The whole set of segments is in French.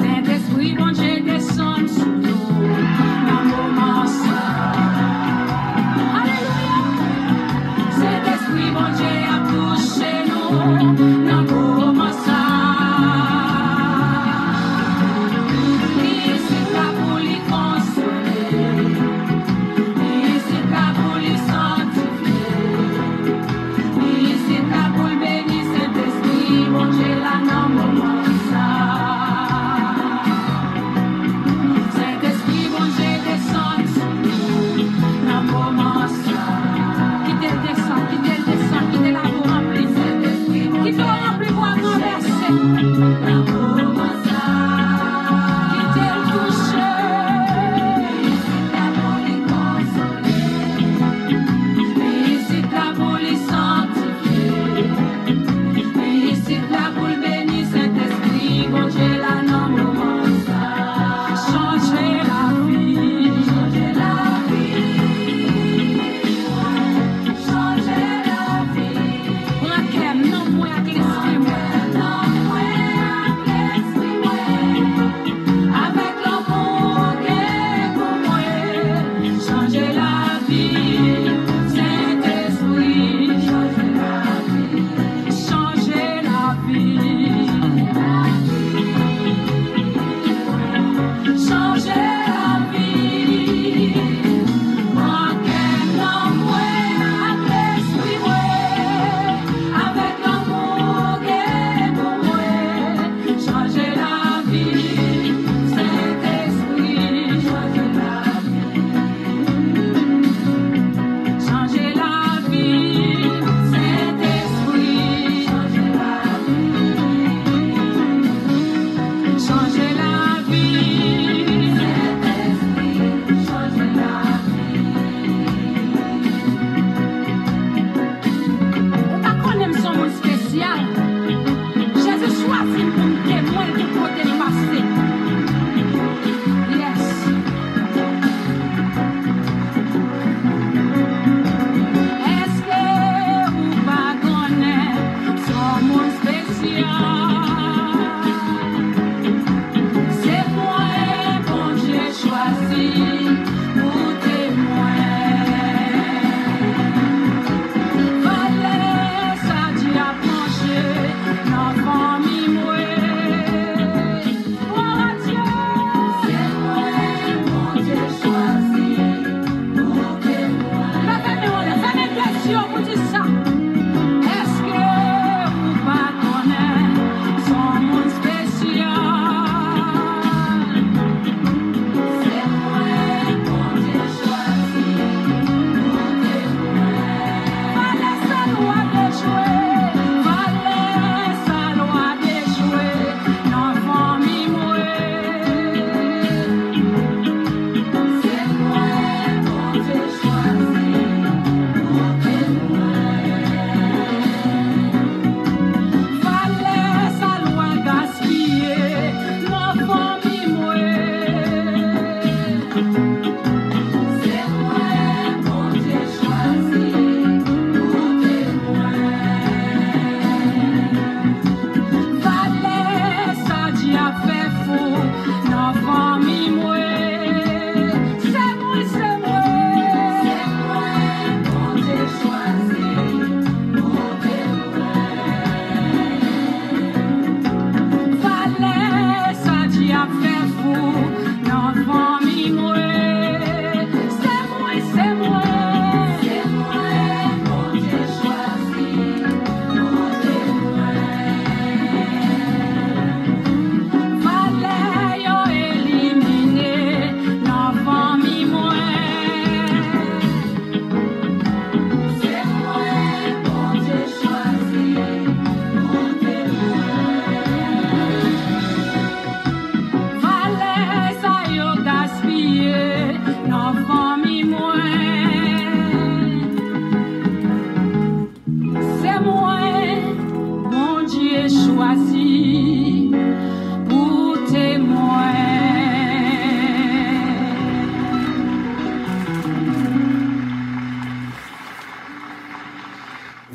Saint-Esprit, bon Dieu, a touché nous.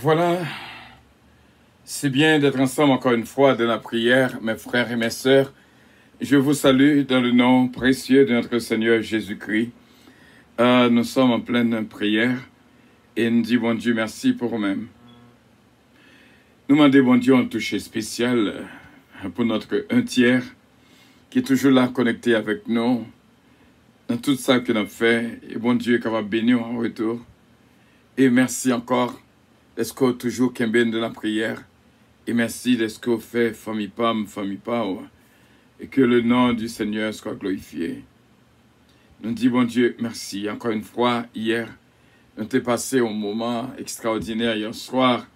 Voilà, c'est bien d'être ensemble encore une fois dans la prière, mes frères et mes sœurs. Je vous salue dans le nom précieux de notre Seigneur Jésus-Christ. Nous sommes en pleine prière et nous disons, bon Dieu, merci pour vous-même. Nous demandons, bon Dieu, un toucher spécial pour notre un tiers qui est toujours là connecté avec nous dans tout ça que nous avons fait. Et bon Dieu, qui va bénir en retour. Et merci encore d'être que toujours qu'un bien de la prière. Et merci d'être que vous faites famille Pam, famille Pao. Et que le nom du Seigneur soit glorifié. Nous disons, bon Dieu, merci. Encore une fois, hier, nous avons passé un moment extraordinaire hier soir.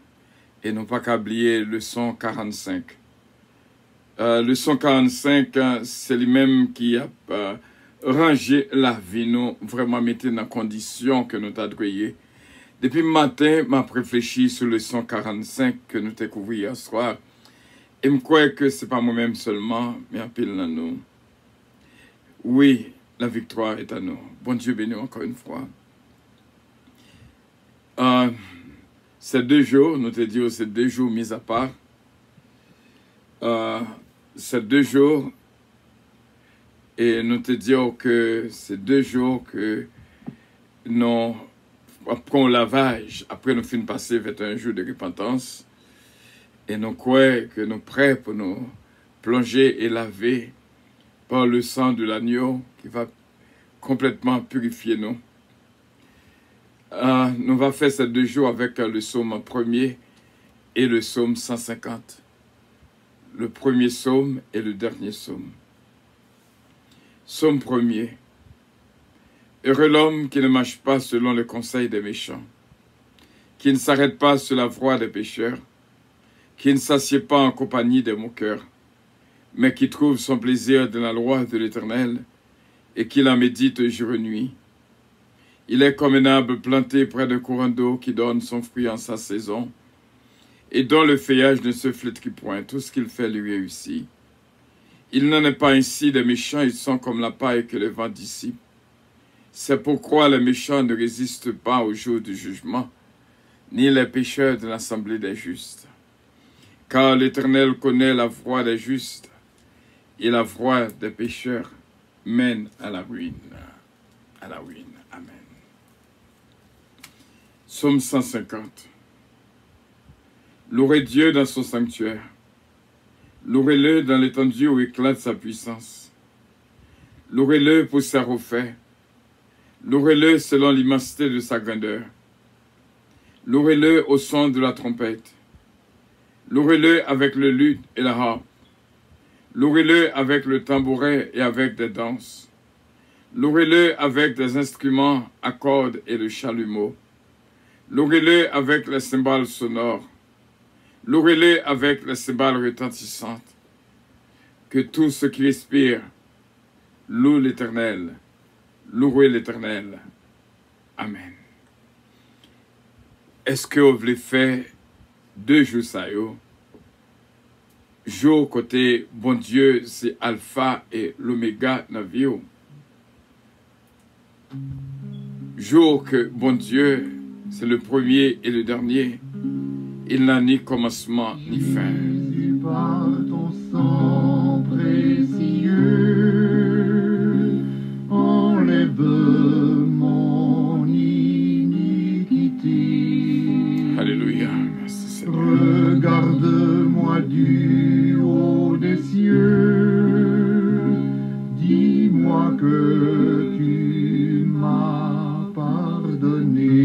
Et nous pas qu'à oublier leçon 45. Leçon 45, c'est lui-même qui a rangé la vie, nous vraiment mis dans la condition que nous avons créée. Depuis le matin, je réfléchi sur leçon 45 que nous découvrons hier soir. Et je crois que ce n'est pas moi-même seulement, mais un pile dans nous. Oui, la victoire est à nous. Bon Dieu béni encore une fois. Ces 2 jours, nous te disons, c'est 2 jours mis à part. Ces 2 jours, et nous te disons que c'est 2 jours que nous, après le lavage, après nous finissons passer 21 jours de repentance, et nous croyons que nous sommes prêts pour nous plonger et laver par le sang de l'agneau qui va complètement purifier nous. Nous allons faire ces 2 jours avec le psaume 1er et le psaume 150. Le premier psaume et le dernier psaume. Psaume 1er. Heureux l'homme qui ne marche pas selon le conseil des méchants, qui ne s'arrête pas sur la voie des pécheurs, qui ne s'assied pas en compagnie des moqueurs, mais qui trouve son plaisir dans la loi de l'Éternel et qui la médite jour et nuit. Il est comme un arbre planté près d'un courant d'eau qui donne son fruit en sa saison et dont le feuillage ne se flétrit point. Tout ce qu'il fait lui réussit. Il n'en est pas ainsi des méchants, ils sont comme la paille que le vent dissipe. C'est pourquoi les méchants ne résistent pas au jour du jugement, ni les pécheurs de l'assemblée des justes. Car l'Éternel connaît la voie des justes, et la voie des pécheurs mène à la ruine. À la ruine. Amen. Psaume 150. Louez Dieu dans son sanctuaire. Louez-le dans l'étendue où éclate sa puissance. Louez-le pour ses refaits. Louez-le selon l'immensité de sa grandeur. Louez-le au son de la trompette. Louez-le avec le luth et la harpe. Louez-le avec le tambourin et avec des danses. Louez-le avec des instruments à cordes et le chalumeau. Louez-le avec les cymbales sonores. Louez-le avec les cymbales retentissantes. Que tout ce qui respire loue l'Éternel. Louez l'Éternel. Amen. Est-ce que vous voulez faire 2 jours ça yo? Jour côté bon Dieu, c'est alpha et l'oméga dans la vie. Jour que bon Dieu, c'est le premier et le dernier. Il n'a ni commencement ni fin. Par ton sang précieux, enlève mon iniquité. Alléluia. Merci Seigneur. Regarde-moi du haut des cieux, dis-moi que tu m'as pardonné.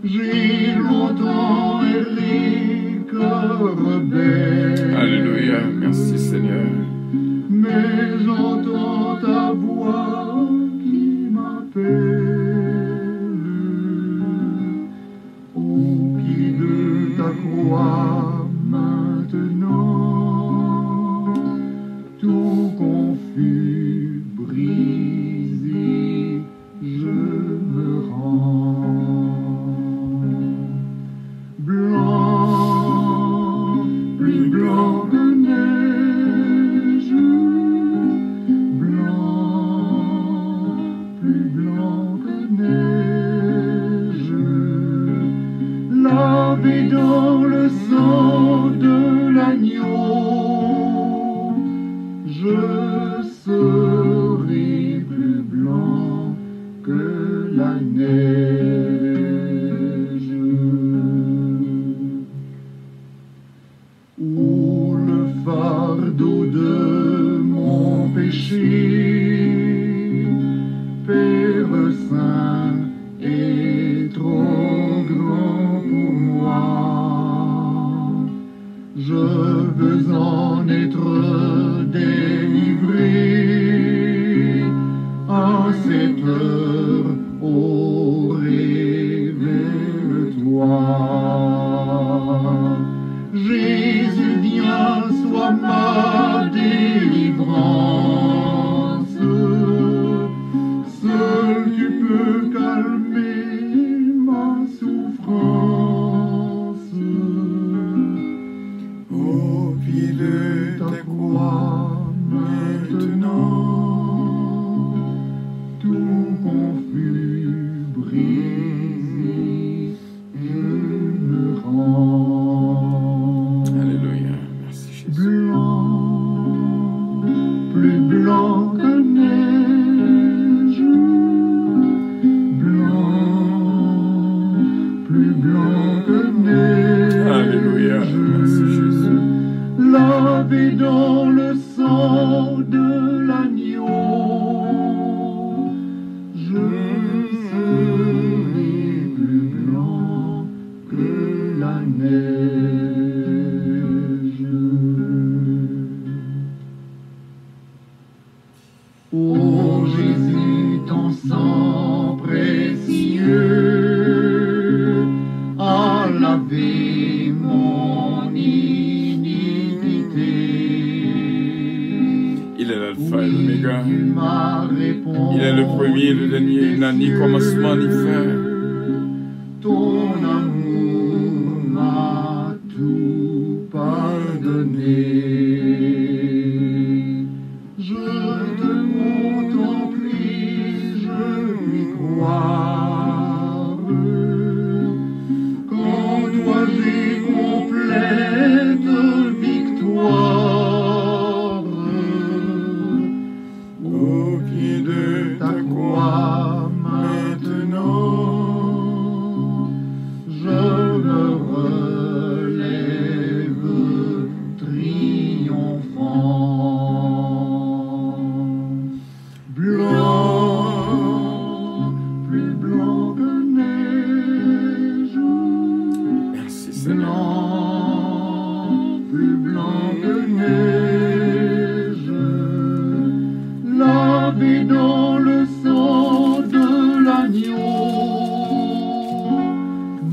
J'ai longtemps erré, cœur rebelle. Alléluia. Merci Seigneur. Mais j'entends ta voix péché, Père Saint, est trop grand pour moi. Je veux en être délivré à cette heure, ô révèle-toi. Jésus, viens, sois ma délivrance. Seul tu peux calmer ma souffrance. Au pied de ta croix, maintenant, tout confus, brisé, je me rends. Alléluia. Merci Jésus. Blanc, plus blanc que neige, blanc, plus blanc que neige. Alléluia. Merci Jésus. Lavé dans le sang de l'agneau, je serai plus blanc que la neige. Ô Jésus, ton sang précieux a lavé mon iniquité. Il est l'alpha et l'oméga. Tu m'as répondu. Il est le premier et le dernier. Il n'a ni commencement ni fin. Ton amour m'a tout pardonné. Je te contemple, je lui croire. Qu'en toi j'ai complète victoire. Au pied de ta croix maintenant, je me relève triomphant. Blanc, plus blanc que neige. Merci Seigneur. Blanc, plus blanc que neige, lavé dans le sang de l'agneau.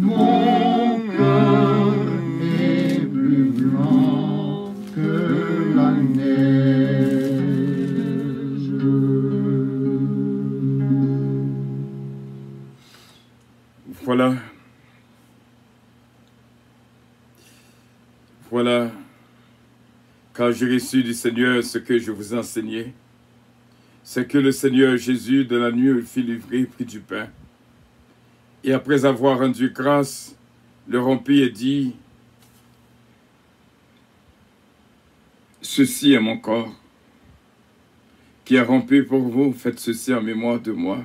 Mon cœur est plus blanc que la neige. Voilà. Voilà. Quand j'ai reçu du Seigneur ce que je vous enseignais, c'est que le Seigneur Jésus, de la nuit où il fit livrer, prit du pain. Et après avoir rendu grâce, le rompit et dit, « Ceci est mon corps, qui est rompu pour vous, faites ceci en mémoire de moi. »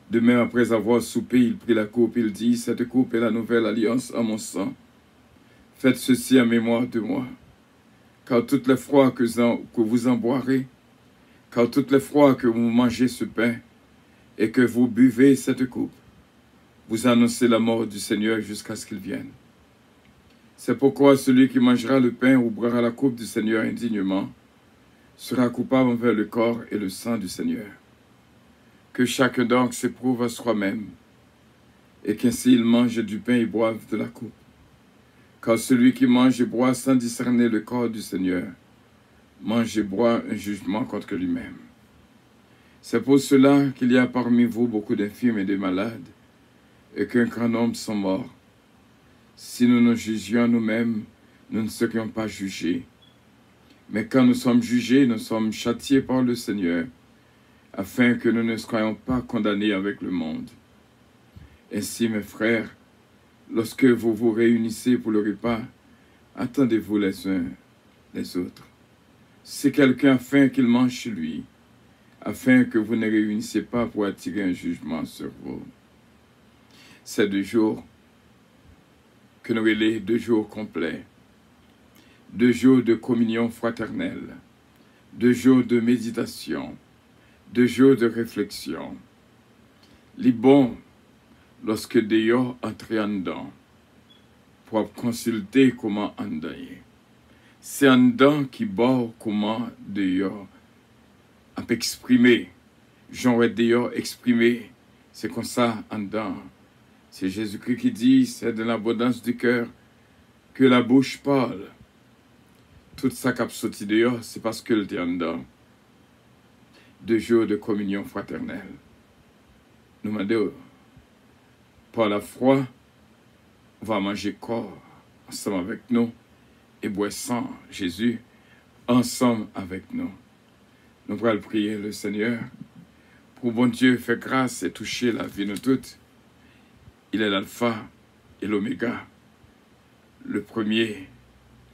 De même, après avoir soupé, il prit la coupe, il dit, « Cette coupe est la nouvelle alliance en mon sang. Faites ceci en mémoire de moi. Car toutes les fois que vous en boirez, car toutes les fois que vous mangez ce pain et que vous buvez cette coupe, vous annoncez la mort du Seigneur jusqu'à ce qu'il vienne. C'est pourquoi celui qui mangera le pain ou boira la coupe du Seigneur indignement sera coupable envers le corps et le sang du Seigneur. Que chacun donc s'éprouve à soi-même, et qu'ainsi il mange du pain et boive de la coupe. Car celui qui mange et boit sans discerner le corps du Seigneur, mange et boit un jugement contre lui-même. C'est pour cela qu'il y a parmi vous beaucoup d'infirmes et de malades, et qu'un grand nombre sont morts. Si nous nous jugions nous-mêmes, nous ne serions pas jugés. Mais quand nous sommes jugés, nous sommes châtiés par le Seigneur, afin que nous ne soyons pas condamnés avec le monde. Ainsi, mes frères, lorsque vous vous réunissez pour le repas, attendez-vous les uns les autres. Si quelqu'un a faim, qu'il mange chez lui, afin que vous ne réunissiez pas pour attirer un jugement sur vous. Ces 2 jours que nous relais 2 jours complets, 2 jours de communion fraternelle, 2 jours de méditation, 2 jours de réflexion. Les bon lorsque d'ailleurs entrer en dedans pour consulter comment en dedans. C'est en dedans qui bord comment d'ailleurs a exprimer. J'aurais d'ailleurs exprimé. C'est comme ça en dedans. C'est Jésus-Christ qui dit, c'est de l'abondance du cœur que la bouche parle. Tout ça qui a sorti dehors, c'est parce que le était en dedans. 2 jours de communion fraternelle. Nous demandons, par la foi, on va manger corps ensemble avec nous et boire sang, Jésus, ensemble avec nous. Nous allons prier le Seigneur pour bon Dieu faire grâce et toucher la vie de nous toutes. Il est l'alpha et l'oméga, le premier,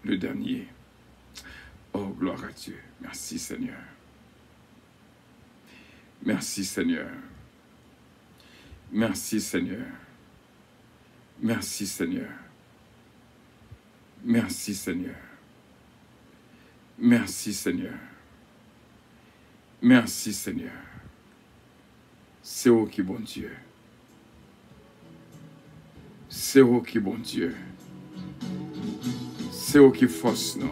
le dernier. Oh, gloire à Dieu. Merci Seigneur. Merci Seigneur. Merci Seigneur. Merci Seigneur. Merci Seigneur. Merci Seigneur. Merci Seigneur. C'est où qui bon Dieu. C'est où qui bon Dieu. C'est où qui force nous.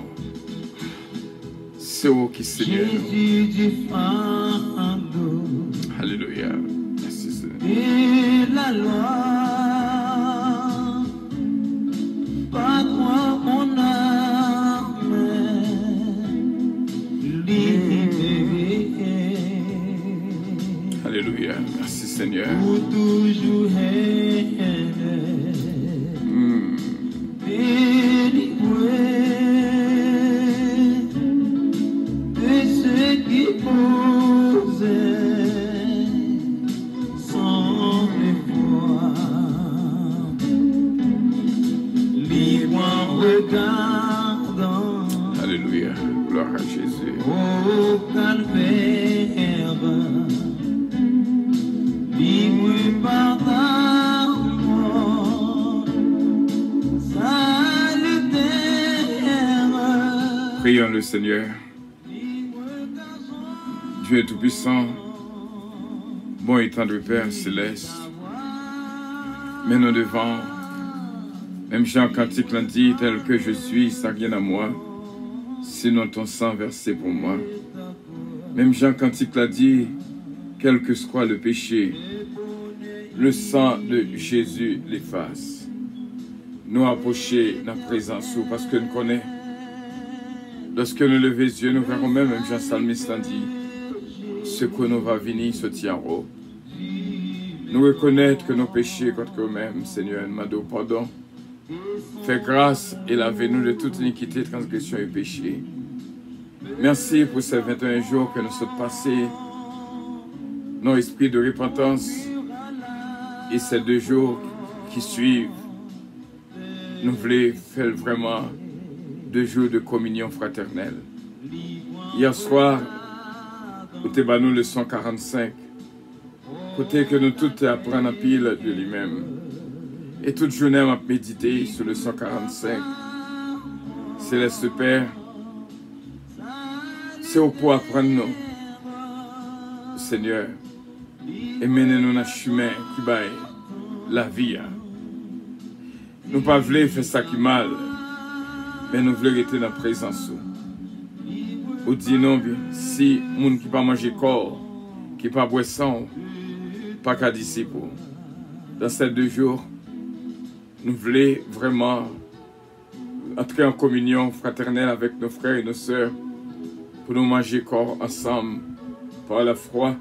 C'est où qui Seigneur nous. Alléluia. Merci Seigneur. Et la loi, par quoi on a libéré. Alléluia. Merci Seigneur. Pour toujours délivré de ceux qui posaient sans mémoire, libre en regardant. Alléluia. Gloire à Jésus. Au calvaire, libre par ta mort, salutaire. Prions le Seigneur. Dieu est tout-puissant, bon et tendre Père céleste. Mais nous devons, même Jean Cantique l'a dit, tel que je suis, ça rien à moi, sinon ton sang versé pour moi. Même Jean Cantique l'a dit, quel que soit le péché, le sang de Jésus l'efface. Nous approcher dans la présence parce que nous connaissons. Lorsque nous levons les yeux, nous verrons même Jean Salmiste l'a dit, ce que nous va venir se tient en haut. Nous reconnaître que nos péchés contre nous-mêmes, Seigneur, nous demandons pardon. Fais grâce et lavez-nous de toute iniquité, transgression et péché. Merci pour ces 21 jours que nous sommes passés, nos esprits de repentance, et ces 2 jours qui suivent. Nous voulons faire vraiment 2 jours de communion fraternelle. Hier soir, côté nous le 145, côté que nous tous apprenons à pile de lui-même. Et toute journée, on a médité sur le 145. Céleste Père, c'est au pour apprendre nous, Seigneur, et mener nous dans le chemin qui va la vie. Nous ne voulons pas faire ça qui mal, mais nous voulons rester dans la présence. Ou dit non, si les gens qui ne mangent pas corps, qui ne boivent pas sang, pas qu'à disciple. Dans ces 2 jours, nous voulons vraiment entrer en communion fraternelle avec nos frères et nos sœurs pour nous manger corps ensemble par la foi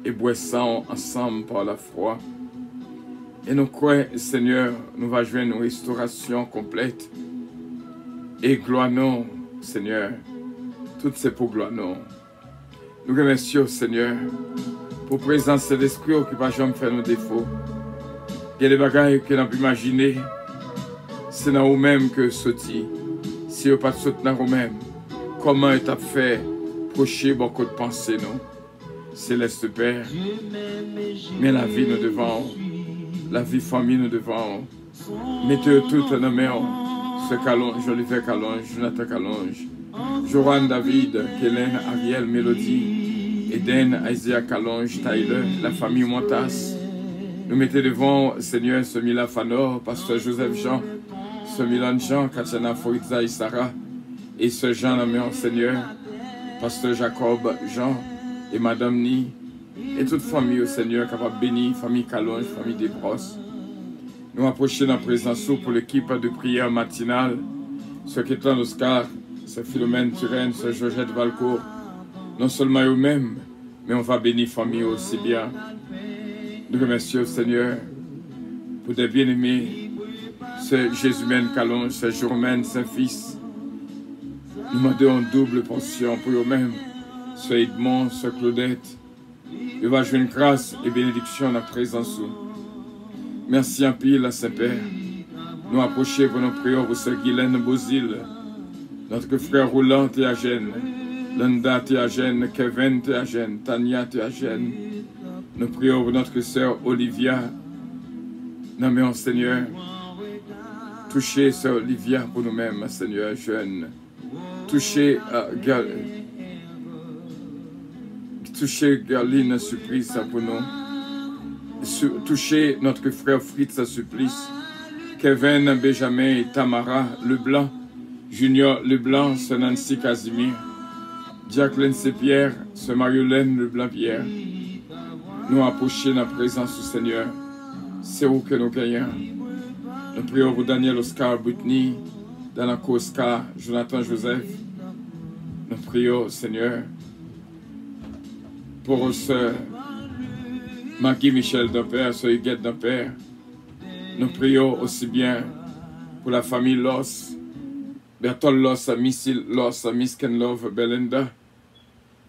et boire sang ensemble par la foi. Et nous croyons, Seigneur, nous va jouer une restauration complète. Et gloire nous, Seigneur. Tout c'est pour gloire nous. Nous remercions, Seigneur, pour présence de l'Esprit qui ne va jamais faire nos défauts. Il y a des bagages que nous n'avons pas imaginé. C'est dans nous-mêmes que sorti. Si nous pas sorti dans nous-mêmes, comment est-ce fait procher beaucoup de pensées, nous? Céleste Père, mais la vie nous devons, la vie famille nous devons. Mettez tout dans nos mains. Ce Calonge, Olivier Calonge, Jonathan Calonge, Joran David, Kellen, Ariel, Mélodie, Eden, Isaiah Calonge, Tyler, la famille Montas. Nous mettons devant, Seigneur, ce Mila Fanor, Pasteur Joseph Jean, ce Milan Jean, Katiana Foritza et Sarah, et ce Jean Lamion, Seigneur, Pasteur Jacob Jean et Madame Ni, et toute famille au Seigneur, capable béni, famille Calonge, famille Desbrosses. Nous approchons dans la présence pour l'équipe de prière matinale, ce qui est en Oscar, ce Philomène Turenne, ce Georgette Valcourt, non seulement eux-mêmes, mais on va bénir famille aussi bien. Nous remercions Seigneur pour des bien-aimés, ce Jésus-mène Calonge, ce Jourmène, Saint-Fils. Nous demandons une double portion pour eux-mêmes, ce Edmond, ce Claudette. Nous va jouer une grâce et bénédiction dans la présence. Merci en pile, Saint-Père. Nous approchons pour nos prières pour ce Guylaine Bozil, notre frère Roland Théagène, Linda Théagène, Kevin Théagène, Tania Théagène. Nous prions pour notre sœur Olivia. Nommons Seigneur. Touchez sœur Olivia pour nous-mêmes, Seigneur, jeune. Touchez Garline Supplice pour nous. Touchez notre frère Fritz Supplice. Kevin Benjamin et Tamara Leblanc. Junior Leblanc, sœur Nancy Casimir. Jacqueline Pierre, sœur Mariolaine Leblanc-Pierre. Nous approchons la présence du Seigneur. C'est où que nous gagnons. Nous prions pour Daniel Oscar Britney, Dana Oscar, Jonathan Joseph. Nous prions, Seigneur, pour ce Maggie Michel Dampère, ce Huguette Dampère. Nous prions aussi bien pour la famille Loss, Bertol Loss, Missil Loss, Miss Kenlove, Belinda,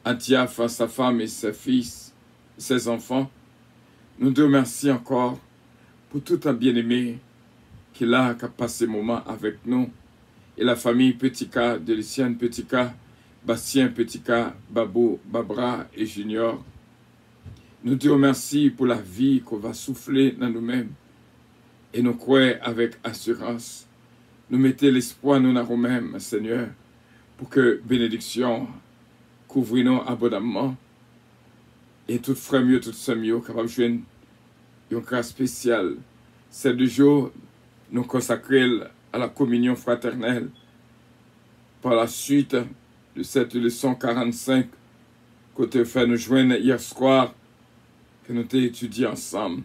Antiaf, sa femme et ses fils, ses enfants. Nous te remercions encore pour tout un bien-aimé qui a passé ce moment avec nous. Et la famille Petit-K, Délicienne Petit-K, Bastien Petit-K, Babou, Babra et Junior. Nous te remercions pour la vie qu'on va souffler dans nous-mêmes. Et nous croyons avec assurance. Nous mettons l'espoir nous dans nous-mêmes, Seigneur, pour que bénédiction couvre nous abondamment. Et tout frère mieux, tout sœur mieux, capable de jouer une grâce spéciale. Ces 2 jours, nous consacrons à la communion fraternelle. Par la suite de cette leçon 45, que tu fait nous joindre hier soir, que nous t'ai étudié ensemble.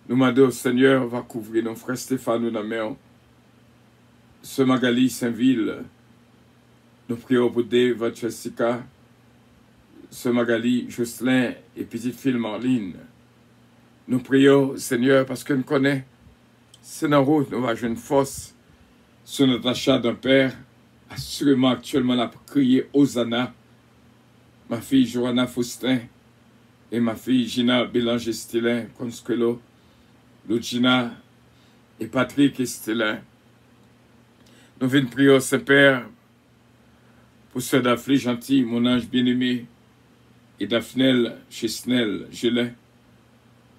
Nous demandons au Seigneur, va couvrir nos frères Stéphane ou Naméon, ce Magali Saint-Ville. Nous prions pour Dave, Jessica, ce Magali, Jocelyn et petite fille Marlene. Nous prions, Seigneur, parce que nous connaissons, c'est dans la route, nous allons jouer une force sur notre achat d'un père. Assurément, actuellement, on a crié Hosanna. Ma fille Johanna Faustin et ma fille Gina Bélanger-Stelin, Consquelo, Lucina et Patrick Estelin. Nous venons prier au Saint-Père pour ce Daphné gentil, mon ange bien-aimé, et Daphnel Chesnel Gélin.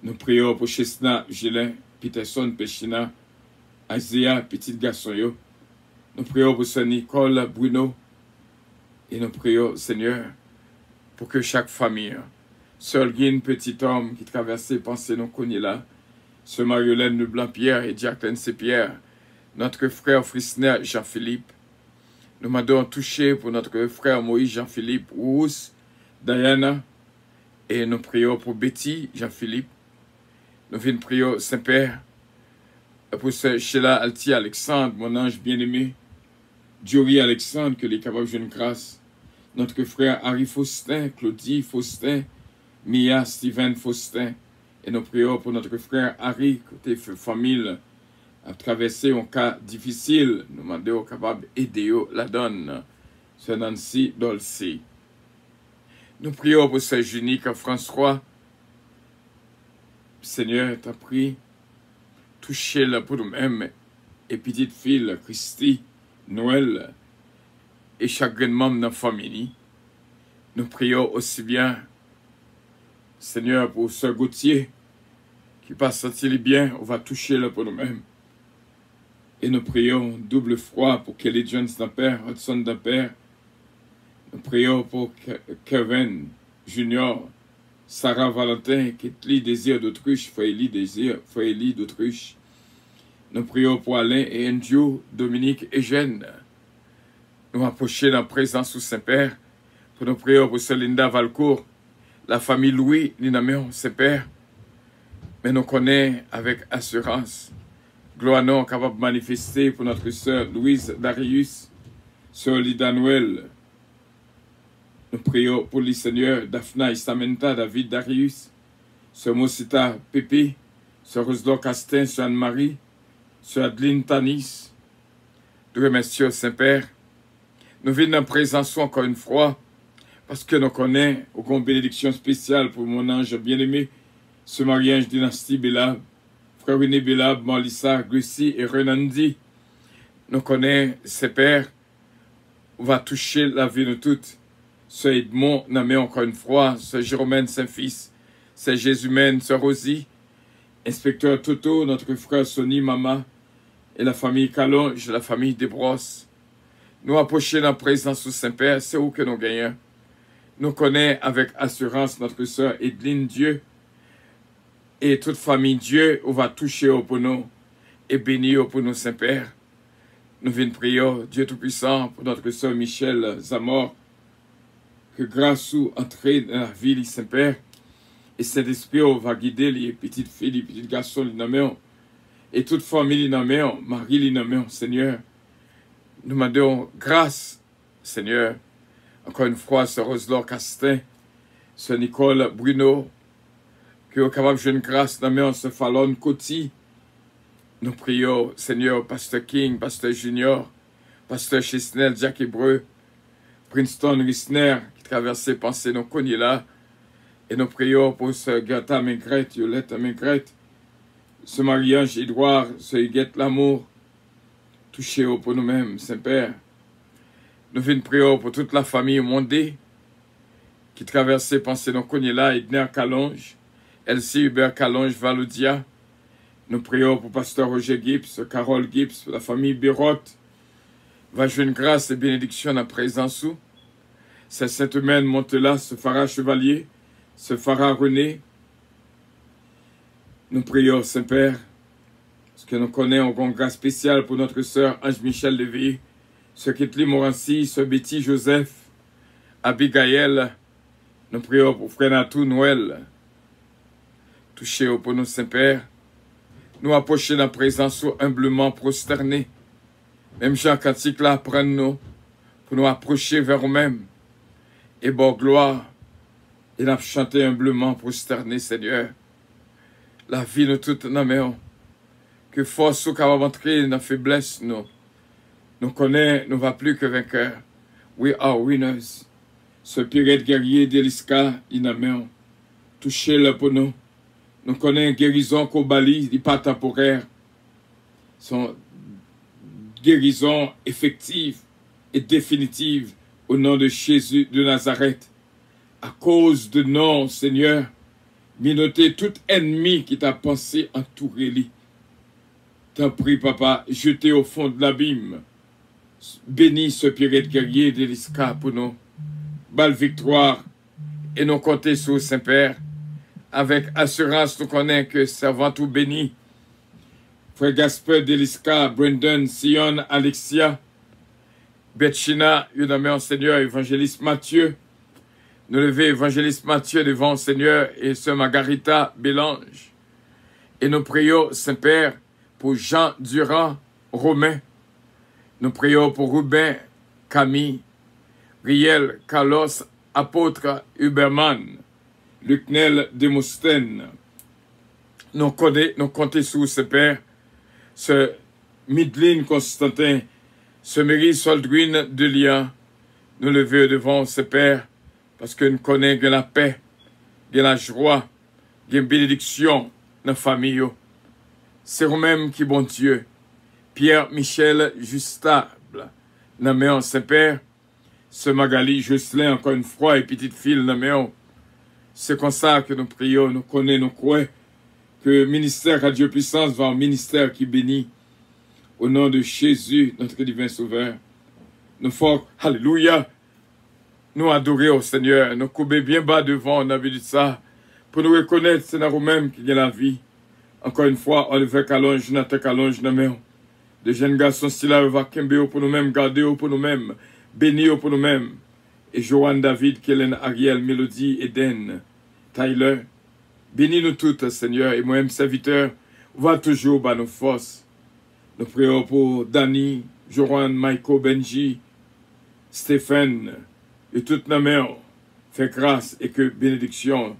Nous prions pour Chesna Gélin, Peterson Pechina, Isaiah, petit garçon yo. Nous prions pour ce Nicole Bruno. Et nous prions, Seigneur, pour que chaque famille, Sœur Guine, petit homme qui traversait pensée nous connaît là, ce Mariolaine Leblanc-Pierre et Jacqueline Pierre, notre frère Frisner Jean-Philippe. Nous m'avons touché pour notre frère Moïse Jean-Philippe Rousse, Diana, et nous prions pour Betty Jean-Philippe. Nous venons prier Saint-Père pour ce Sheila Alti Alexandre, mon ange bien-aimé, Jory Alexandre, que les capables de une grâce, notre frère Harry Faustin, Claudie Faustin, Mia Steven Faustin, et nous prions pour notre frère Harry, côté famille, à traverser un cas difficile, nous demandons capable d'aider la donne, c'est Nancy Dolce. Nous prions pour ce unique François. Seigneur, t'as pris, touchez-la pour nous-mêmes, et petite fille, Christy, Noël, et chaque membre de notre famille. Nous prions aussi bien, Seigneur, pour ce Gauthier, qui passe sentir bien, on va toucher-la pour nous-mêmes. Et nous prions double froid pour Kelly Jones d'un père, Hudson d'un père, Nous prions pour Kevin Junior, Sarah Valentin, Ketli Désir d'Autruche, Frère Élie d'Autruche. Nous prions pour Alain et Andrew, Dominique et Jeanne. Nous approcher dans la présence du Saint-Père. Pour nous prions pour Celinda Valcourt, la famille Louis, Linamé, Saint-Père. Mais nous connaissons avec assurance. Gloire non capable de manifester pour notre sœur Louise Darius, sœur Lida Noël. Nous prions pour le Seigneur Daphna Istamenta, David Darius, sœur Mosita Pépé, sœur Roselor Castin, sœur Anne-Marie, sœur Adeline Tanis. Nous remercions Saint-Père. Nous venons en présence encore une fois, parce que nous connaissons une bénédiction spéciale pour mon ange bien-aimé, ce mariage dynastie Bélab, frère René Bélab, Malissa, Gussi et Renandi. Nous connaissons Saint-Père, on va toucher la vie de toutes. Sœur Edmond, nommé encore une fois, Sœur Jérôme Saint-Fils, Sœur Jésumène, Sœur Rosie, Inspecteur Toto, notre frère Sonny, Mama, et la famille Calonge, la famille Desbrosses. Nous approcher dans la présence du Saint-Père, c'est où que nous gagnons. Nous connaissons avec assurance notre sœur Edline Dieu, et toute famille Dieu, on va toucher au pour nous, et bénir pour nous Saint-Père. Nous venons prier, Dieu Tout-Puissant, pour notre sœur Michel Zamor, que grâce ou entrer dans la vie du Saint-Père, et Saint-Esprit va guider les petites filles, les petits garçons, les nommés, et toute famille, les nommés, Marie, les nommés, Seigneur. Nous demandons grâce, Seigneur. Encore une fois, ce Roselor Castin, ce Nicole Bruno, que vous capable de jouer une grâce, nommé ce Fallon Coty. Nous prions, Seigneur, Pasteur King, Pasteur Junior, Pasteur Chisnel, Jack Hébreu, Princeton Risner, qui traversait pensée nos connus là. Et nous prions pour ce Gerta Maigret, Yolette Maigret, ce mariage Édouard, ce Huguette L'amour, touché pour nous-mêmes, Saint-Père. Nous venons prier pour toute la famille mondée qui traversait pensée nos connus là, Edner Calonge, Elsie Hubert Calonge Valoudia. Nous prions pour Pasteur Roger Gibbs, Carole Gibbs, la famille Birotte. Va jouer une grâce et bénédiction en présence où. C'est Sainte-Humaine Montelas, ce Farah Chevalier, ce Farah René. Nous prions, Saint-Père, parce que nous connaissons une grâce spéciale pour notre sœur Ange-Michel Lévy, ce Ketli Morancy, ce Betty Joseph, Abigail. Nous prions pour Frère Natou Noël. Touchez pour nous, Saint-Père. Nous approcher la présence humblement prosternés. Même Jean Cantique là, prenne-nous pour nous approcher vers nous-mêmes. Et bon gloire, et nous chanter humblement prosternés, Seigneur. La vie nous toute nous que force ou capable d'entrer dans la faiblesse, nous connaissons, nous va plus que vainqueurs. We are winners. Ce pirate guerrier d'Eliska, il n'a touchez-le pour nous. Nous connaissons guérison qu'au Bali, il n'est pas temporaire. Son guérison effective et définitive au nom de Jésus de Nazareth. À cause de nom, Seigneur, minoter tout ennemi qui t'a pensé entourer lui. T'en prie, Papa, jetez au fond de l'abîme. Bénis ce pirate guerrier d'Eliska pour nous. Belle victoire et nous compter sur le Saint-Père. Avec assurance, nous connaissons que servant tout béni. Frère Gaspard d'Eliska, Brendan, Sion, Alexia, Betchina, nommé en Seigneur, évangéliste Mathieu. Nous levons évangéliste Mathieu devant le Seigneur et sœur Margarita Bélange. Et nous prions, Saint-Père, pour Jean Durand, Romain. Nous prions pour Ruben, Camille, Riel, Carlos, Apôtre, Huberman, Lucnel, Demosthène. Nous comptons sur ce Père, ce Midline Constantin, ce Mary Soldwin de Lyon. Nous levons devant ce Père, parce que nous connaissons la paix, la joie, la bénédiction dans la famille. C'est nous-mêmes qui bon Dieu. Pierre Michel Justable, nommé en Saint-Père, ce Magali Jocelyn, encore une fois, et petite fille, nommé en. C'est comme ça que nous prions, nous connaissons, nous croyons que le ministère Radio Puissance va un ministère qui bénit. Au nom de Jésus, notre divin Sauveur. Nous faisons, Alléluia, nous adorer au Seigneur, nous couper bien bas devant, on a vu ça, pour nous reconnaître, c'est nous-mêmes qui gagne la vie. Encore une fois, on le fait qu'allonge, notre qu'allonge, nos mains. De jeunes garçons, si là, on va kembe pour nous-mêmes, garder pour nous-mêmes, bénir pour nous-mêmes. Et Johan, David, Kellen, Ariel, Mélodie, Eden, Tyler, bénis nous toutes, Seigneur, et moi-même, serviteur, va toujours bas nos forces. Nous prions pour Danny, Johan, Michael, Benji, Stéphane, et toutes nos mères, fais grâce et que bénédiction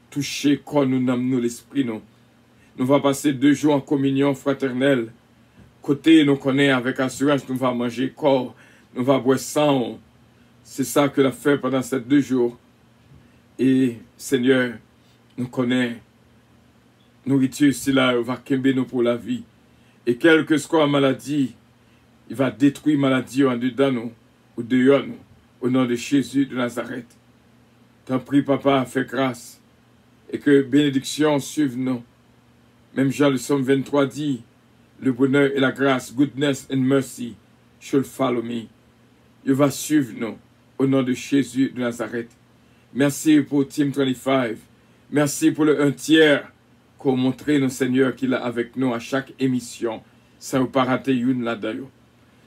touche quoi nous n'âmes nous l'esprit nous. Nous va passer 2 jours en communion fraternelle. Côté nous connaît avec assurance, nous va manger corps, nous va boire sang. C'est ça que nous avons fait pendant ces 2 jours. Et Seigneur, nous connaît nourriture si là va kembe nous pour la vie. Et quelle que soit la maladie, il va détruire la maladie en dedans nous ou dehors nous. Au nom de Jésus de Nazareth. T'en prie, papa, fais grâce. Et que bénédiction suive nous. Même Jean le Psaume 23 dit, le bonheur et la grâce, goodness and mercy, shall follow me. Il va suivre nous. Au nom de Jésus de Nazareth. Merci pour Team 25. Merci pour le 1 tiers qu'on montrait nos Seigneurs qu'il a avec nous à chaque émission. Sans vous pas rater une là-dedans.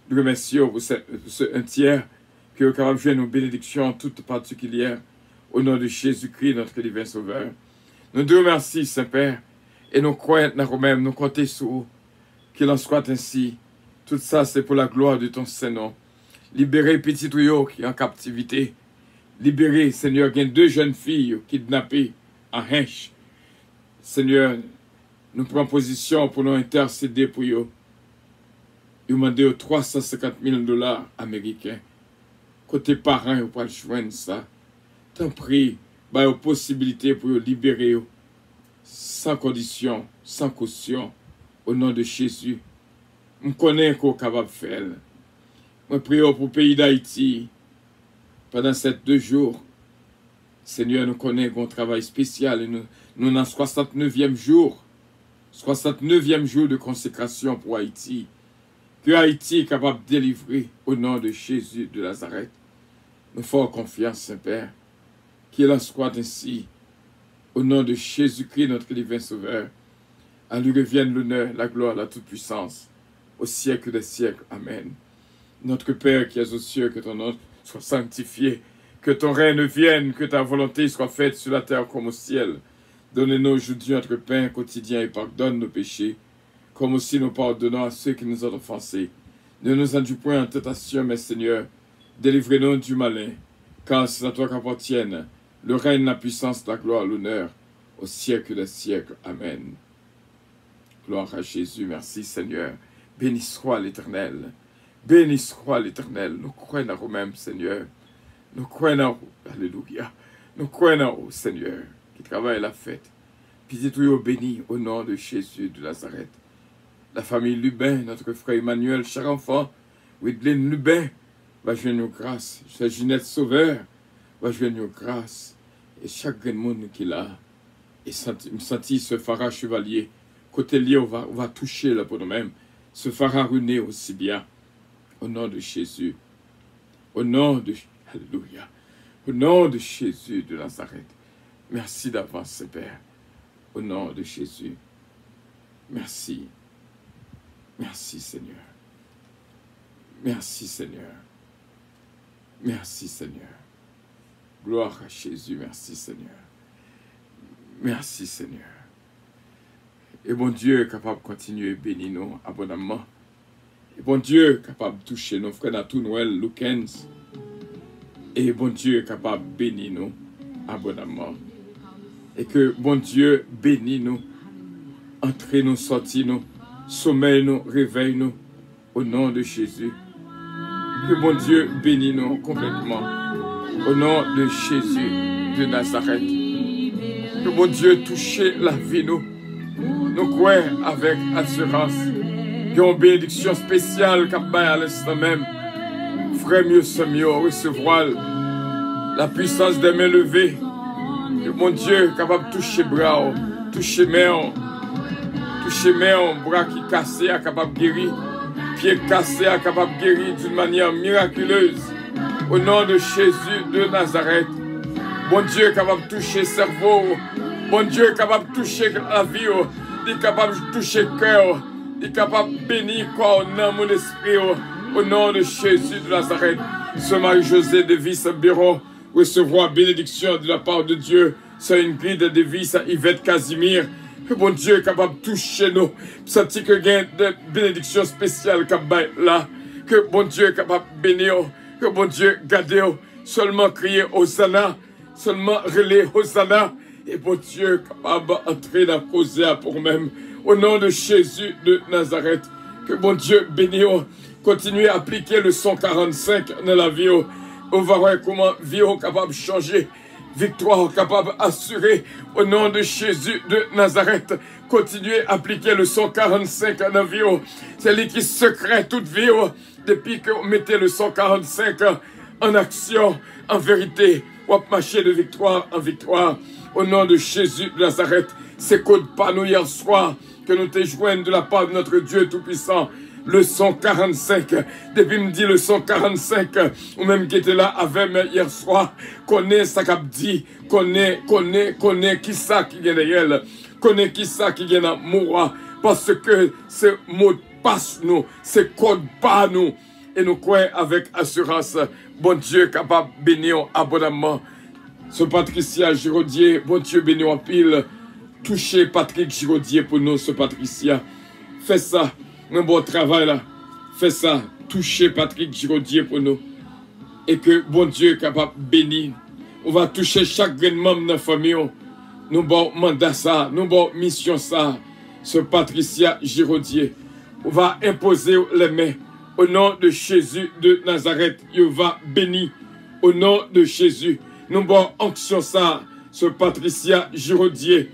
Nous remercions pour ce 1 tiers que vous capable de jouer nos bénédictions toutes particulières au nom de Jésus-Christ, notre divin Sauveur. Nous te remercions, Saint-Père, et nous croyons dans nous-mêmes, nous comptons sur vous, qu'il en soit ainsi. Tout ça, c'est pour la gloire de ton Saint-Nom. Libérez petit tuyau qui est en captivité. Libérez, Seigneur, il y a 2 jeunes filles kidnappées en Hench. Seigneur, nous prenons position pour nous intercéder pour eux. Ils ont demandé 350 000 $ américains. Côté parents, ils vont joindre ça. T'en prie, bah, aux possibilités pour libérer sans condition, sans caution, au nom de Jésus. Je connais qu'on est capable de faire. Je prie pour le pays d'Haïti pendant ces 2 jours. Seigneur, nous connaissons un travail spécial et nous sommes dans le 69e jour. 69e jour de consécration pour Haïti. Que Haïti est capable de délivrer au nom de Jésus de Nazareth. Nous faisons confiance, Saint-Père, qu'il en soit ainsi, au nom de Jésus-Christ, notre divin Sauveur. À lui revienne l'honneur, la gloire, la toute-puissance, au siècle des siècles. Amen. Notre Père qui es aux cieux, que ton nom soit sanctifié, que ton règne vienne, que ta volonté soit faite sur la terre comme au ciel. Donne-nous aujourd'hui notre pain quotidien et pardonne nos péchés, comme aussi nous pardonnons à ceux qui nous ont offensés. Ne nous induis point en tentation, mais Seigneur, délivrez-nous du malin, car c'est à toi qu'appartiennent le règne, la puissance, la gloire, l'honneur, au siècle des siècles. Amen. Gloire à Jésus, merci Seigneur. Béni soit l'Éternel. Béni soit l'Éternel. Nous croyons en vous-même, Seigneur. Nous croyons en vous. Alléluia. Nous croyons en vous, Seigneur, qui travaille la fête. Pitié toujours béni au nom de Jésus de Nazareth. La famille Lubin, notre frère Emmanuel, cher enfant, Widlin Lubin, va jouer nos grâces. Chère Ginette Sauveur, va jouer nos grâces. Et chaque monde qui a, et me sentit ce phara chevalier, côté lié, on va toucher là pour nous-mêmes, ce phara ruiné aussi bien, au nom de Jésus, au nom de, alléluia, au nom de Jésus de Nazareth. Merci d'avance, Père, au nom de Jésus. Merci. Merci, Seigneur. Merci, Seigneur. Merci, Seigneur. Gloire à Jésus. Merci, Seigneur. Merci, Seigneur. Et bon Dieu est capable de continuer à bénir nous abondamment. Et bon Dieu est capable de toucher nos frères Natou Noël, Lukens. Et bon Dieu est capable de bénir nous abondamment. Et que bon Dieu bénit nous, entrez nous, sortis nous, sommeille nous, réveille nous, au nom de Jésus. Que bon Dieu bénit nous complètement, au nom de Jésus de Nazareth. Que bon Dieu touche la vie nous. Nous croyons avec assurance qu'il y a une bénédiction spéciale qui à l'instant même. Frère mieux, recevoir la puissance des mains levées. Que mon Dieu est capable de toucher bras, toucher main, bras qui cassé, capable de guérir, pied cassé, capable de guérir d'une manière miraculeuse. Au nom de Jésus de Nazareth. Bon Dieu capable de toucher le cerveau. Bon Dieu capable de toucher la vie. Il est capable de toucher le cœur. Il est capable de bénir quoi au nom de mon esprit. Au nom de Jésus de Nazareth. Ce Marie-José de Vis Biron recevoir bénédiction de la part de Dieu. C'est une grille de Vis à Yvette Casimir. Que bon Dieu est capable de toucher nous. Senti que il y a des bénédictions spéciales là. Que bon Dieu est capable de bénir. Que bon Dieu garde. Seulement crier Hosanna. Seulement relayer Hosanna. Et bon Dieu capable d'entrer dans la cause pour même. Au nom de Jésus de Nazareth. Que bon Dieu bénisse. Continuez à appliquer le 145 dans la vie. On va voir comment vie est capable de changer. Victoire capable d'assurer. Au nom de Jésus de Nazareth. Continuez à appliquer le 145 dans la vie. C'est lui qui secret toute vie. Depuis que vous mettez le 145 en action, en vérité, on va marcher de victoire en victoire. Au nom de Jésus de Nazareth. C'est code pas nous hier soir que nous te joignent de la part de notre Dieu Tout-Puissant. Le 145, depuis me dit le 145, ou même qui était là avec moi hier soir, connaît ça qu'a dit, connaît qui ça qui vient derrière, connaît qui ça qui vient dans mourir, parce que ce mot passe nous, ce code pas nous, et nous croyons avec assurance, bon Dieu capable de bénir abondamment. Ce Patricia Giraudier, bon Dieu béni en pile, touchez Patrick Giraudier pour nous, ce Patricia, fais ça. Un bon travail là. Fais ça. Touchez Patrick Giraudier pour nous. Et que bon Dieu est capable de bénir. On va toucher chaque membre de la famille. Nous avons mandat ça. Nous avons mission ça. Ce Patricia Giraudier. On va imposer les mains. Au nom de Jésus de Nazareth. Il va bénir. Au nom de Jésus. Nous avons onction ça. Ce Patricia Giraudier.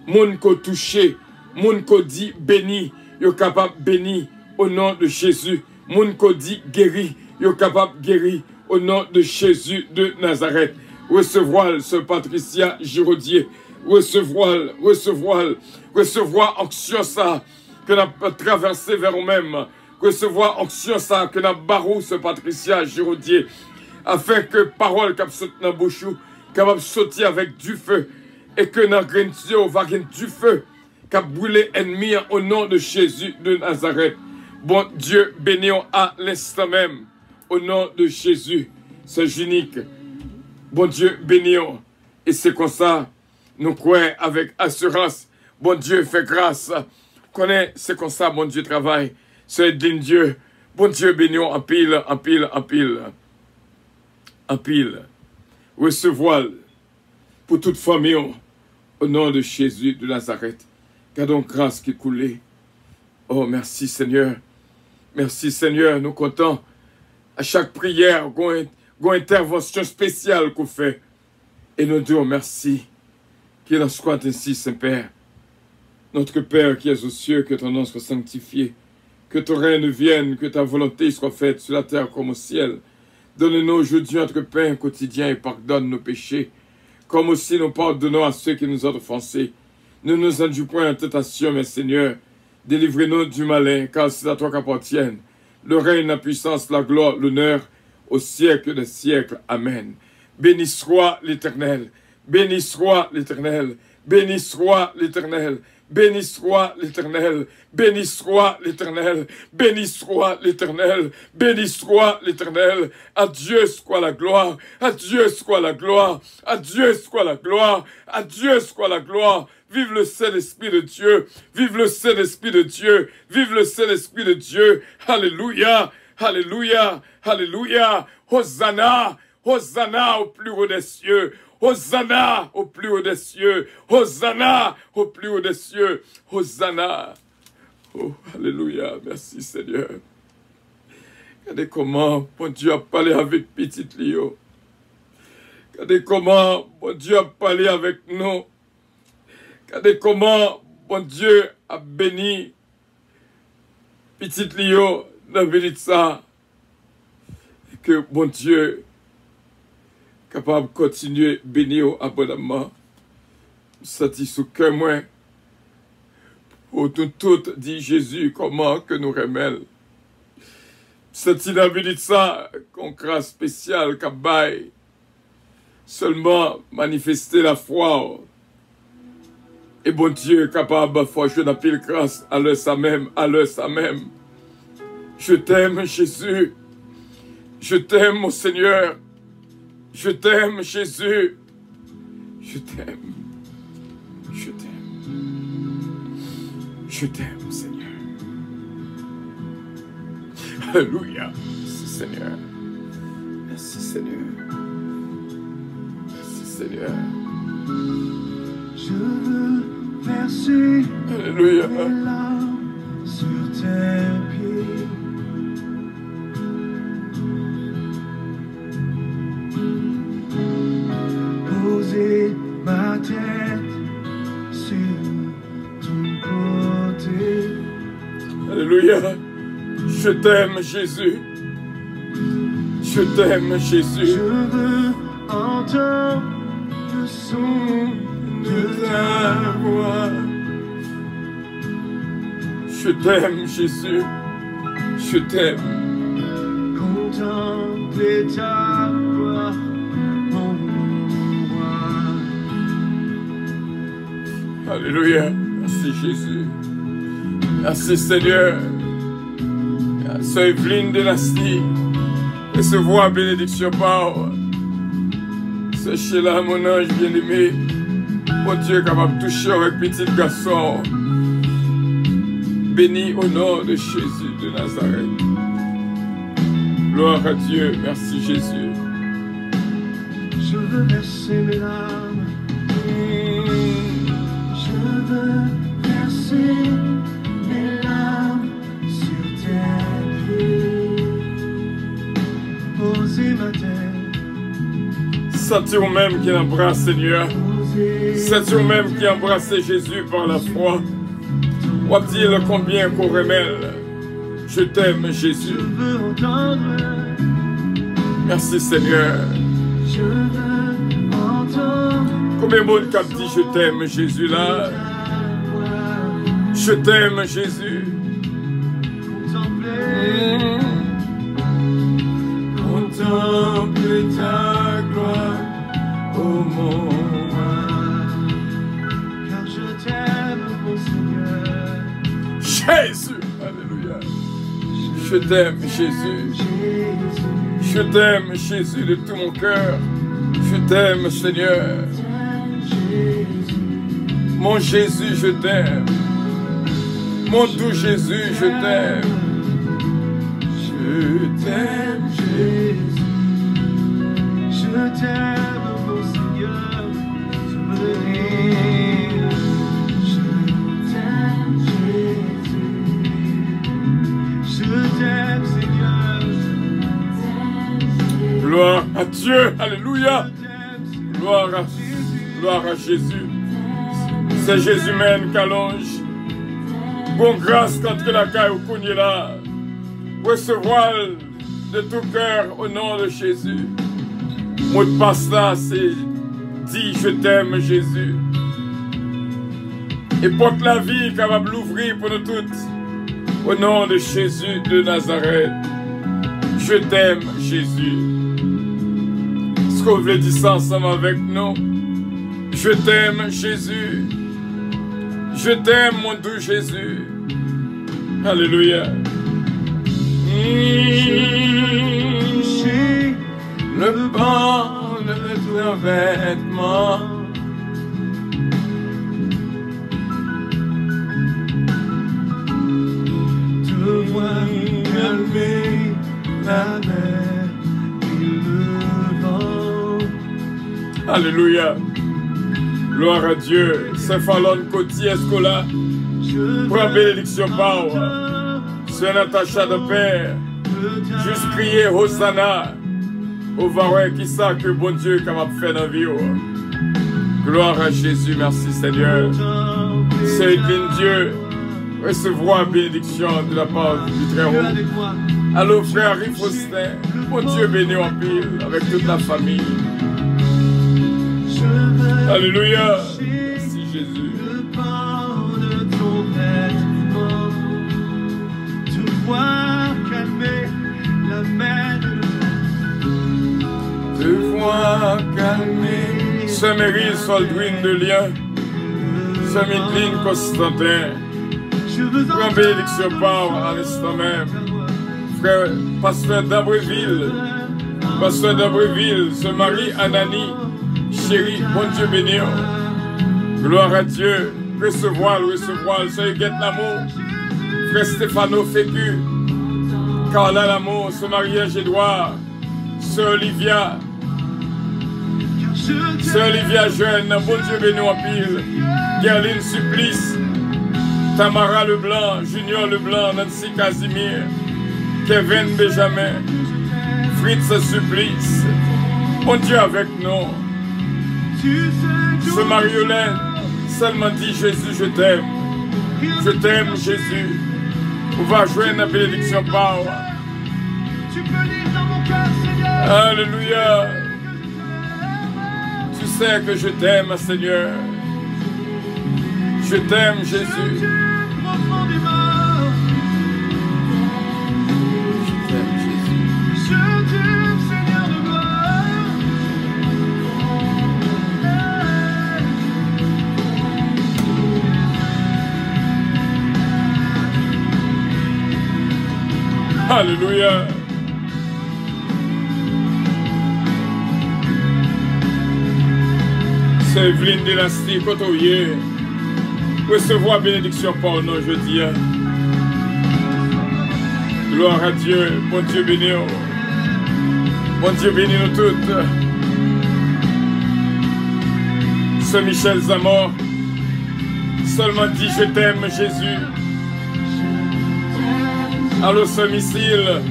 Moun ko touché. Moun ko dit béni. Yo capable béni au nom de Jésus. Moun ko dit guéri, yo capable guéri au nom de Jésus de Nazareth. Recevoir ce Patricia Giraudier. Recevoir onction ça que n'a traversé vers nous-mêmes. Recevoir onction ça que n'a barou ce Patricia Giraudier. Afin que parole cap saute dans bouche capable sauter avec du feu et que dans grain va gagner du feu. Qu'a brûlé ennemi au nom de Jésus de Nazareth. Bon Dieu, bénissons à l'instant même. Au nom de Jésus, c'est unique. Bon Dieu, bénissons. Et c'est comme ça, nous croyons avec assurance. Bon Dieu, fait grâce. Connais, c'est comme ça, bon Dieu travaille. C'est digne Dieu. Bon Dieu, bénissons en pile, en pile, en pile. En pile. Recevoir pour toute famille. Au nom de Jésus de Nazareth. Gardons grâce qui coulait. Oh, merci Seigneur. Merci Seigneur, nous comptons à chaque prière, une intervention spéciale qu'on fait. Et nous disons merci. Qu'il en soit ainsi, Saint-Père. Notre Père qui es aux cieux, que ton nom soit sanctifié. Que ton règne vienne, que ta volonté soit faite sur la terre comme au ciel. Donne-nous aujourd'hui notre pain quotidien et pardonne nos péchés. Comme aussi nous pardonnons à ceux qui nous ont offensés. Ne nous induis point en tentation, mais Seigneur, délivrez-nous du malin, car c'est à toi qu'appartiennent le règne, la puissance, la gloire, l'honneur, au siècle des siècles. Amen. Béni soit l'Éternel, béni soit l'Éternel, béni soit l'Éternel, béni soit l'Éternel, béni soit l'Éternel, béni soit l'Éternel, béni soit l'Éternel. À Dieu soit la gloire, à Dieu soit la gloire, à Dieu soit la gloire, à Dieu soit la gloire. Vive le Saint-Esprit de Dieu. Vive le Saint-Esprit de Dieu. Vive le Saint-Esprit de Dieu. Alléluia. Alléluia. Alléluia. Hosanna. Hosanna au plus haut des cieux. Hosanna au plus haut des cieux. Hosanna au plus haut des cieux. Hosanna. Oh, alléluia. Merci Seigneur. Regardez comment bon Dieu a parlé avec petit Lio. Regardez comment bon Dieu a parlé avec nous. Regardez comment bon Dieu a béni petit Lio dans ça. Et que bon Dieu capable de continuer à bénir abondamment. Sati sous cœur moins. Pour tout dit Jésus comment que nous remèlons. cette inhabilité ça, qu'on grâce spéciale, qu'abaye. Seulement manifester la foi. Et bon Dieu, capable, foi, je n'appelle grâce à l'heure ça même, à l'heure ça même. Je t'aime, Jésus. Je t'aime, mon Seigneur. Je t'aime, Jésus. Je t'aime. Je t'aime. Je t'aime, Seigneur. Alléluia. Merci, Seigneur. Merci, Seigneur. Merci, Seigneur. Je veux verser Alléluia. mes larmes sur tes pieds. Poser ma tête sur ton côté. Alléluia. Je t'aime, Jésus. Je t'aime, Jésus. Je veux entendre le son de ta voix. Je t'aime, Jésus. Je t'aime. Contempler ta gloire, mon roi. Alléluia. Merci, Jésus. Merci, Seigneur. Sœur Evelyne de Nasty, recevoir bénédiction par ce Sheila, mon ange bien-aimé. Mon Dieu, capable de toucher avec petit garçon. Béni au nom de Jésus de Nazareth. Gloire à Dieu. Merci, Jésus. Je veux verser mes larmes. Je veux verser mes larmes sur tes pieds. Poser ma tête. Sentir même qui embrasse Seigneur. Sentir même qui embrasse Jésus par la foi. On dire combien qu'on remèle. Je t'aime, Jésus. Je veux entendre. Merci, Seigneur. Je veux entendre. Combien de monde qui dit je t'aime, Jésus là? Je t'aime, Jésus. Contempler ta gloire, ô mon roi. Car je t'aime, mon Seigneur. Jésus, alléluia. Je t'aime, Jésus. Jésus. Je t'aime, Jésus, de tout mon cœur. Je t'aime, Seigneur. Mon Jésus, je t'aime. Mon doux Jésus, je t'aime. Je t'aime, Jésus. Je t'aime, mon Seigneur. Je veux le dire. Je t'aime, Jésus. Je t'aime, Seigneur. Gloire à Dieu, alléluia. Gloire à Jésus. C'est Jésus même qu'allonge. Bon grâce contre la caille au cougné là. Recevoir de tout cœur au nom de Jésus. Mot de passe là, c'est dis je t'aime Jésus. Et porte la vie capable d'ouvrir pour nous toutes. Au nom de Jésus de Nazareth. Je t'aime Jésus. Est-ce que vous voulez dire ça ensemble avec nous? Je t'aime Jésus. Je t'aime mon doux Jésus. Alléluia. toucher Le banc de ton vêtement. te voir calmer la mer et le vent. Alléluia. Gloire à Dieu. Saint Fallon Côtier Escola. Prends bénédiction par Saint Natacha de Père. Juste crier Hosanna. Au voir qui ça que bon Dieu capable de faire dans la vie. Gloire à Jésus. Merci Seigneur. C'est Dieu. Recevoir bénédiction de la part du Très-Haut. Allô frère Rick Faustin. Bon Dieu béni en pile avec toute la famille. Alléluia. Merci Jésus. Le port de ton vêtement, te voir calmer Laisse-moi calmer. Sœur Mary Soldwin de Lyon. Sœur Midline Constantin. Grand bénédiction par à l'instant même. Frère Pasteur d'Abreville. Pasteur d'Abreville. Sœur Marie Anani. Chérie, bon Dieu béni. Gloire à Dieu. Recevoir, Sœur Huguette Lamour. Frère Stéphano Fécu. Carla Lamour. Sœur Marie-Ège Édouard. Sœur Olivia. Sœur Olivia Jeune. Bon Dieu béni en pile. Gerline Supplice. Tamara Leblanc. Junior Leblanc. Nancy Casimir. Kevin Benjamin. Fritz Supplice. Bon Dieu avec nous. Sœur Mariolène. Seulement dit Jésus, je t'aime. Je t'aime, Jésus. On va joindre la bénédiction par. Alléluia. Tu sais que je t'aime, Seigneur. Je t'aime, Jésus. Alléluia. C'est Evelyne Dynastie Cotoyer. Recevoir bénédiction par nous jeudi. Gloire à Dieu. Bon Dieu béni. Bon Dieu béni nous toutes. Sœur Michel Zamor. Seulement dit je t'aime Jésus. Allô, Sœur Missile,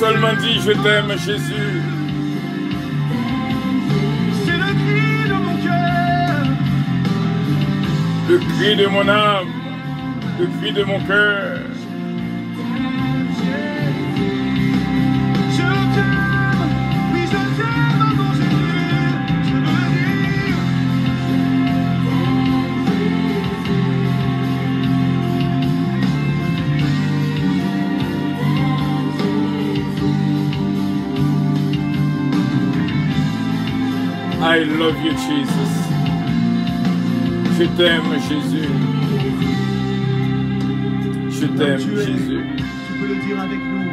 seulement dit je t'aime, Jésus. C'est le cri de mon cœur, le cri de mon âme, le cri de mon cœur. Je t'aime, oui je t'aime, mon Jésus, je veux dire. I love you, Jesus. Je t'aime, Jésus. Je t'aime, Jésus. Tu peux le dire avec nous.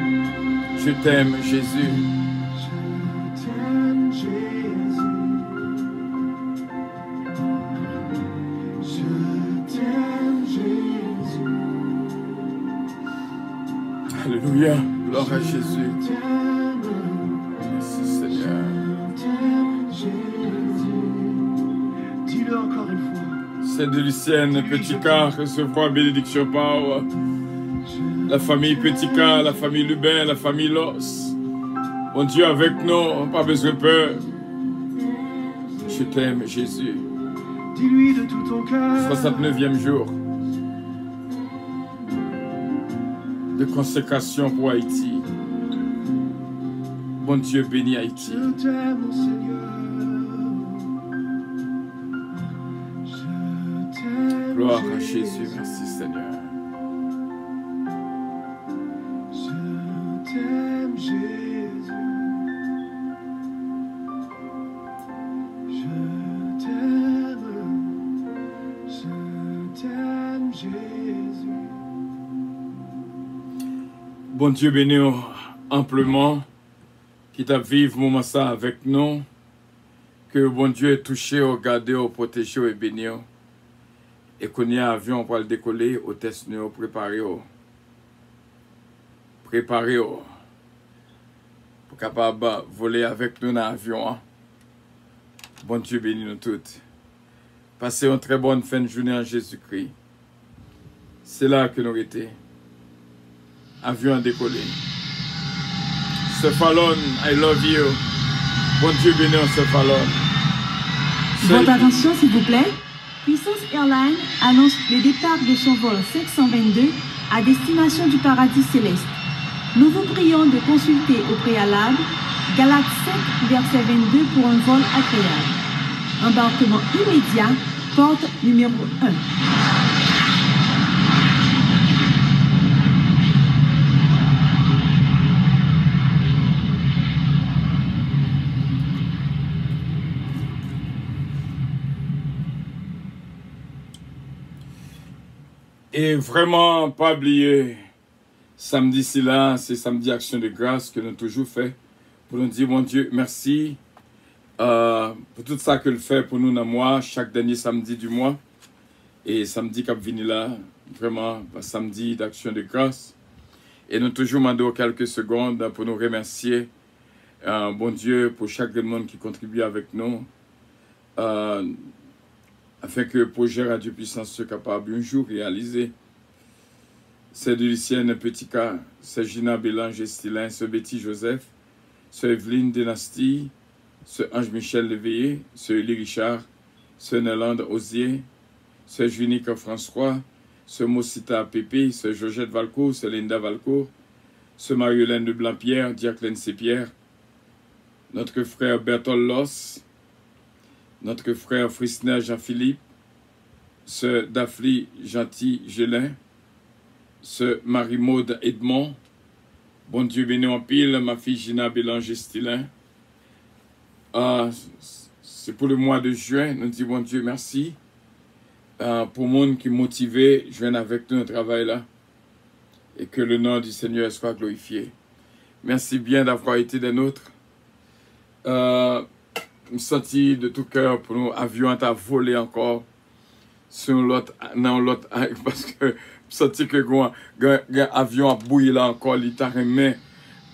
Je t'aime, Jésus. Je t'aime, Jésus. Je t'aime, Jésus. Alléluia. Gloire à Jésus. Je t'aime. Merci, Seigneur. Je t'aime, Jésus. Dis-le encore une fois. C'est de Lucienne Petit-Car, recevoir bénédiction par la famille Petit-Car, la famille Lubin, la famille Los. Mon Dieu avec nous, pas besoin de peur. Je t'aime, Jésus. Dis-lui de tout ton cœur. 69e jour de consécration pour Haïti. Bon Dieu bénit Haïti. Je t'aime, mon Seigneur. Gloire à Jésus, merci Seigneur. Je t'aime, Jésus. Je t'aime, Jésus. Bon Dieu bénit amplement, qui t'a vivre moment ça avec nous, que bon Dieu est touché, regardé, protégé et béni. Et qu'on y a un avion pour le décoller, au test nous préparer. Préparer pour capable voler avec nous dans l'avion. Bon Dieu bénit nous toutes. Passez une très bonne fin de journée en Jésus-Christ. C'est là que nous étions. Avion décollé. Ce Fallon, I love you. Bon Dieu bénit ce Fallon. Votre attention s'il vous plaît. Puissance Airlines annonce le départ de son vol 522 à destination du paradis céleste. Nous vous prions de consulter au préalable Galates 5, verset 22 pour un vol agréable. Embarquement immédiat, porte numéro 1. Et vraiment, pas oublier, samedi, c'est là, c'est samedi Action de grâce que nous avons toujours fait. Pour nous dire, mon Dieu, merci pour tout ça que le fait pour nous dans le mois, chaque dernier samedi du mois. Et samedi qui venu là, vraiment, samedi d'Action de grâce. Et nous toujours demandons quelques secondes pour nous remercier, bon Dieu, pour chaque monde qui contribue avec nous. Afin que le projet Radio Puissance soit capable un jour réaliser. C'est de Lucienne Petit-Cas, c'est Gina Bélange Estilin, c'est Betty Joseph, c'est Evelyne Dynastie, c'est Ange-Michel Léveillé, c'est Elie Richard, c'est Nélande Osier, c'est Junique François, c'est Mosita Pépé, c'est Georgette Valcourt, c'est Linda Valcourt, c'est Marie-Hélène de Blanc-Pierre, Jacqueline C-Pierre, notre frère Bertol Loss, notre frère Frisner Jean-Philippe, ce Daphne Gentil Gelin, ce Marie-Maude Edmond, bon Dieu béni en pile, ma fille Gina Bélange Estilin. C'est pour le mois de juin, nous disons bon Dieu merci. Pour le monde qui est motivé, je viens avec nous au travail là. Et que le nom du Seigneur soit glorifié. Merci bien d'avoir été des nôtres. Je me sens de tout cœur pour nous avions à voler encore sur l'autre parce que je sens que l'avion a bouillé là encore, il t'a remis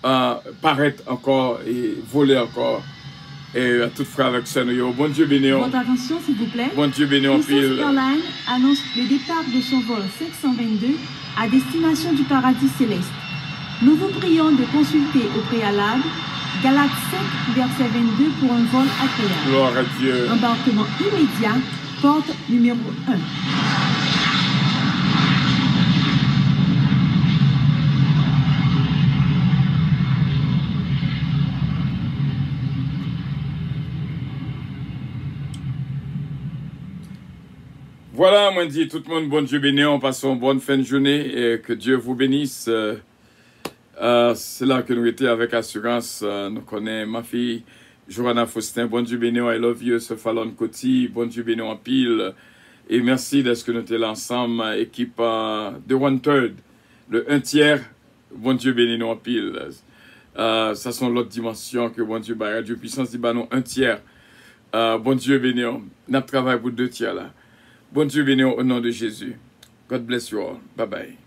paraître encore et voler encore. Et à tout frère avec ça, nous bon Dieu béni. Votre attention s'il vous plaît. Bon Dieu béni en pile. Airlines annonce le départ de son vol 522 à destination du paradis céleste. Nous vous prions de consulter au préalable Galates 5, verset 22 pour un vol agréable. Gloire à Dieu. Embarquement immédiat, porte numéro 1. Voilà, moi je dis tout le monde, bon Dieu béni, on passe une bonne fin de journée et que Dieu vous bénisse. C'est là que nous étions avec assurance. Nous connaissons ma fille Johanna Faustin. Bon Dieu béni, I love you, ce Fallon Coty. Bon Dieu béni en pile. Et merci d'être que nous étions là ensemble. Équipe de 1/3, le 1/3. Bon Dieu béni en pile. Ça sont l'autre dimension que bon Dieu, Radio Puissance dit, non, 1/3. Bon Dieu béni, nous travaillons pour 2/3 là. Bon Dieu béni au nom de Jésus. God bless you all. Bye bye.